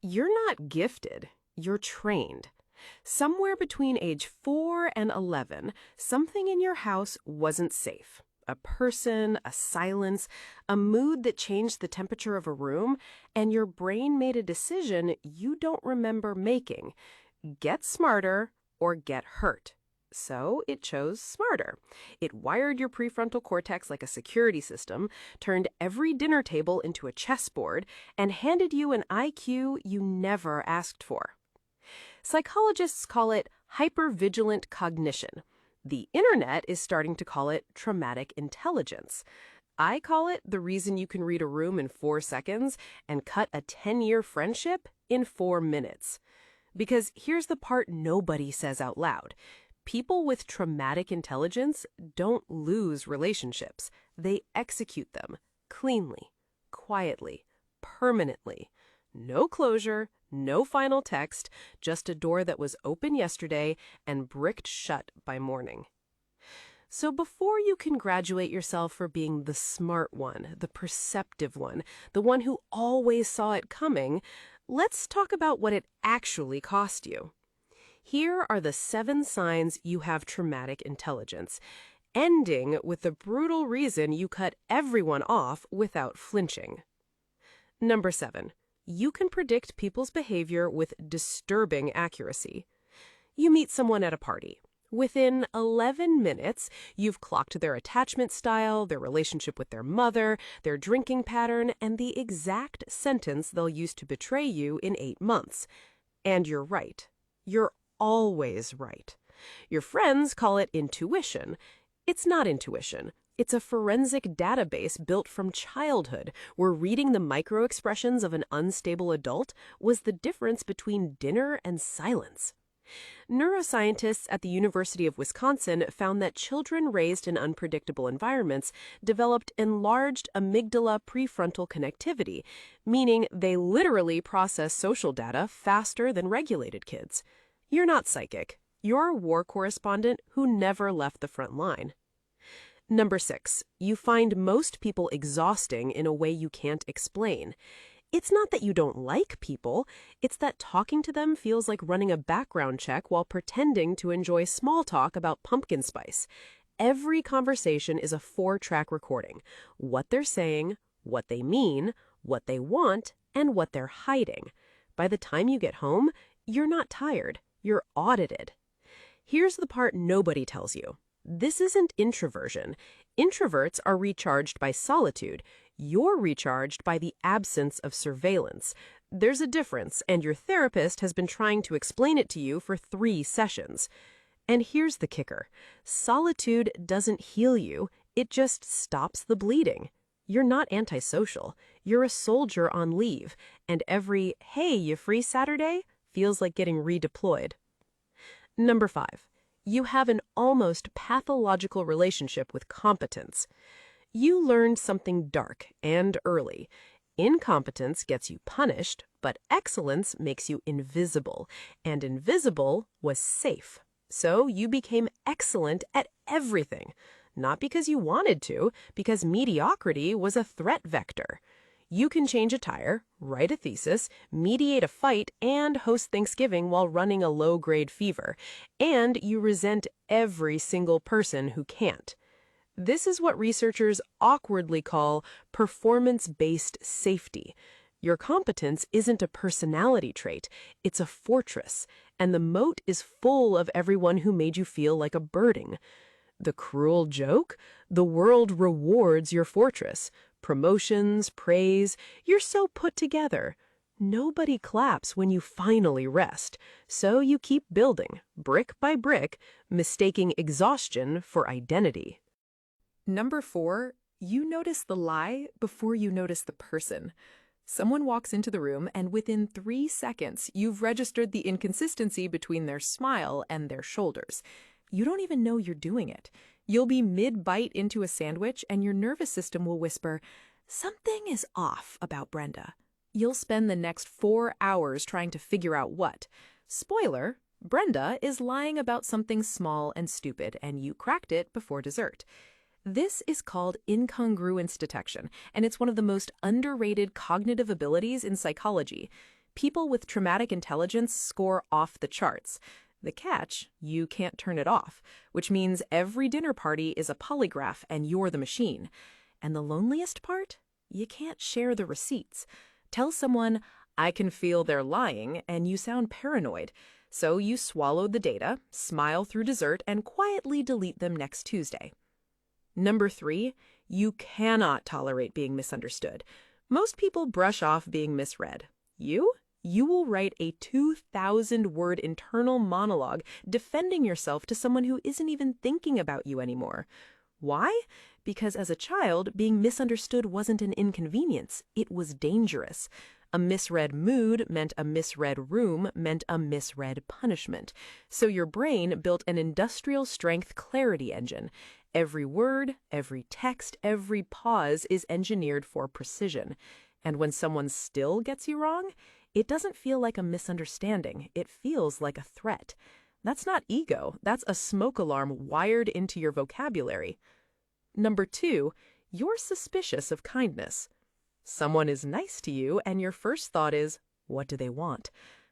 You're not gifted, you're trained. Somewhere between age 4 and 11, something in your house wasn't safe. A person, a silence, a mood that changed the temperature of a room, and your brain made a decision you don't remember making. Get smarter or get hurt. So it chose smarter. It wired your prefrontal cortex like a security system, turned every dinner table into a chessboard, and handed you an IQ you never asked for. Psychologists call it hypervigilant cognition. The internet is starting to call it traumatic intelligence. I call it the reason you can read a room in 4 seconds and cut a 10-year friendship in 4 minutes. Because here's the part nobody says out loud. People with traumatic intelligence don't lose relationships. They execute them cleanly, quietly, permanently. No closure, no final text, just a door that was open yesterday and bricked shut by morning. So before you congratulate yourself for being the smart one, the perceptive one, the one who always saw it coming, let's talk about what it actually cost you. Here are the 7 signs you have traumatic intelligence, ending with the brutal reason you cut everyone off without flinching. Number 7. You can predict people's behavior with disturbing accuracy. You meet someone at a party. Within 11 minutes, you've clocked their attachment style, their relationship with their mother, their drinking pattern, and the exact sentence they'll use to betray you in 8 months. And you're right. You're always right. Your friends call it intuition. It's not intuition. It's a forensic database built from childhood, where reading the micro-expressions of an unstable adult was the difference between dinner and silence. Neuroscientists at the University of Wisconsin found that children raised in unpredictable environments developed enlarged amygdala prefrontal connectivity, meaning they literally process social data faster than regulated kids. You're not psychic. You're a war correspondent who never left the front line. Number 6, you find most people exhausting in a way you can't explain. It's not that you don't like people, it's that talking to them feels like running a background check while pretending to enjoy small talk about pumpkin spice. Every conversation is a 4-track recording. What they're saying, what they mean, what they want, and what they're hiding. By the time you get home, you're not tired, you're audited. Here's the part nobody tells you. This isn't introversion. Introverts are recharged by solitude. You're recharged by the absence of surveillance. There's a difference, and your therapist has been trying to explain it to you for 3 sessions. And here's the kicker. Solitude doesn't heal you, it just stops the bleeding. You're not antisocial. You're a soldier on leave, and every, "Hey, you free Saturday?" feels like getting redeployed. Number 5. You have an almost pathological relationship with competence. You learned something dark and early. Incompetence gets you punished, but excellence makes you invisible, and invisible was safe. So you became excellent at everything, not because you wanted to, because mediocrity was a threat vector. You can change a tire, write a thesis, mediate a fight, and host Thanksgiving while running a low-grade fever. And you resent every single person who can't. This is what researchers awkwardly call performance-based safety. Your competence isn't a personality trait, it's a fortress, and the moat is full of everyone who made you feel like a birding. The cruel joke? The world rewards your fortress. Promotions, praise, you're so put together. Nobody claps when you finally rest, so you keep building, brick by brick, mistaking exhaustion for identity. Number 4, you notice the lie before you notice the person. Someone walks into the room, and within 3 seconds, you've registered the inconsistency between their smile and their shoulders. You don't even know you're doing it. You'll be mid-bite into a sandwich, and your nervous system will whisper, "Something is off about Brenda." You'll spend the next 4 hours trying to figure out what. Spoiler, Brenda is lying about something small and stupid, and you cracked it before dessert. This is called incongruence detection, and it's one of the most underrated cognitive abilities in psychology. People with traumatic intelligence score off the charts. The catch, you can't turn it off, which means every dinner party is a polygraph and you're the machine. And the loneliest part? You can't share the receipts. Tell someone, I can feel they're lying, and you sound paranoid. So you swallow the data, smile through dessert, and quietly delete them next Tuesday. Number 3, you cannot tolerate being misunderstood. Most people brush off being misread. You will write a 2,000-word internal monologue defending yourself to someone who isn't even thinking about you anymore. Why? Because as a child, being misunderstood wasn't an inconvenience. It was dangerous. A misread mood meant a misread room meant a misread punishment. So your brain built an industrial-strength clarity engine. Every word, every text, every pause is engineered for precision. And when someone still gets you wrong, it doesn't feel like a misunderstanding. It feels like a threat. That's not ego. That's a smoke alarm wired into your vocabulary. Number 2, you're suspicious of kindness. Someone is nice to you, and your first thought is, what do they want?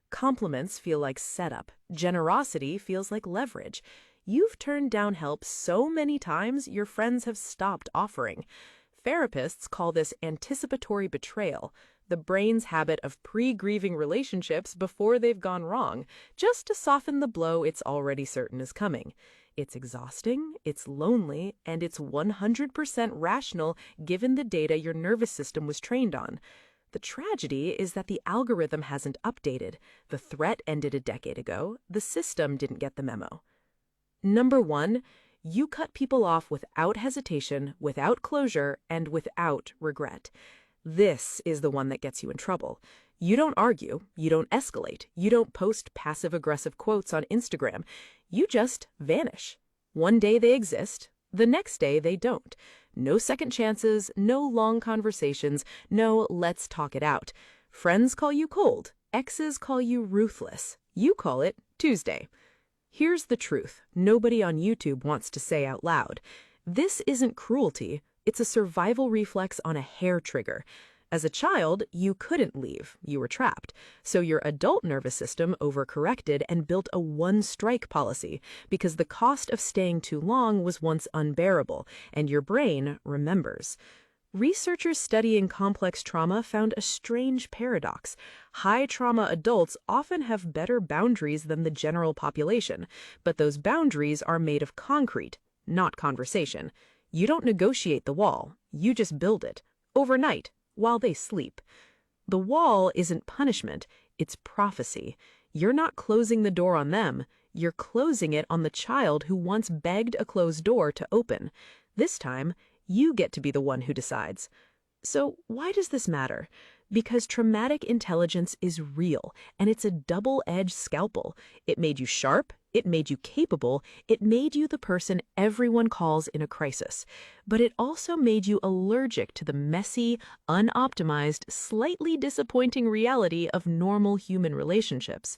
Compliments feel like setup. Generosity feels like leverage. You've turned down help so many times, your friends have stopped offering. Therapists call this anticipatory betrayal, the brain's habit of pre-grieving relationships before they've gone wrong, just to soften the blow it's already certain is coming. It's exhausting, it's lonely, and it's 100% rational given the data your nervous system was trained on. The tragedy is that the algorithm hasn't updated. The threat ended a decade ago. The system didn't get the memo. Number 1, you cut people off without hesitation, without closure, and without regret. This is the one that gets you in trouble. You don't argue, you don't escalate, you don't post passive-aggressive quotes on Instagram. You just vanish. One day they exist, the next day they don't. No second chances, no long conversations, no let's talk it out. Friends call you cold, exes call you ruthless. You call it Tuesday. Here's the truth nobody on YouTube wants to say out loud. This isn't cruelty. It's a survival reflex on a hair trigger. As a child, you couldn't leave. You were trapped. So your adult nervous system overcorrected and built a one-strike policy because the cost of staying too long was once unbearable, and your brain remembers. Researchers studying complex trauma found a strange paradox. High-trauma adults often have better boundaries than the general population, but those boundaries are made of concrete, not conversation. You don't negotiate the wall, you just build it, overnight, while they sleep. The wall isn't punishment, it's prophecy. You're not closing the door on them, you're closing it on the child who once begged a closed door to open. This time, you get to be the one who decides. So why does this matter? Because traumatic intelligence is real, and it's a double-edged scalpel. It made you sharp, it made you capable, it made you the person everyone calls in a crisis. But it also made you allergic to the messy, unoptimized, slightly disappointing reality of normal human relationships.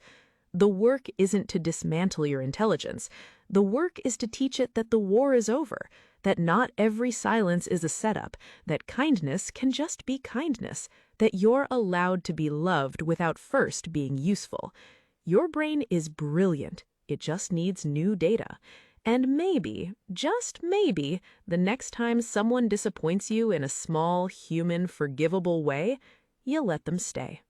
The work isn't to dismantle your intelligence. The work is to teach it that the war is over, that not every silence is a setup, that kindness can just be kindness, that you're allowed to be loved without first being useful. Your brain is brilliant. It just needs new data. And maybe, just maybe, the next time someone disappoints you in a small, human, forgivable way, you'll let them stay.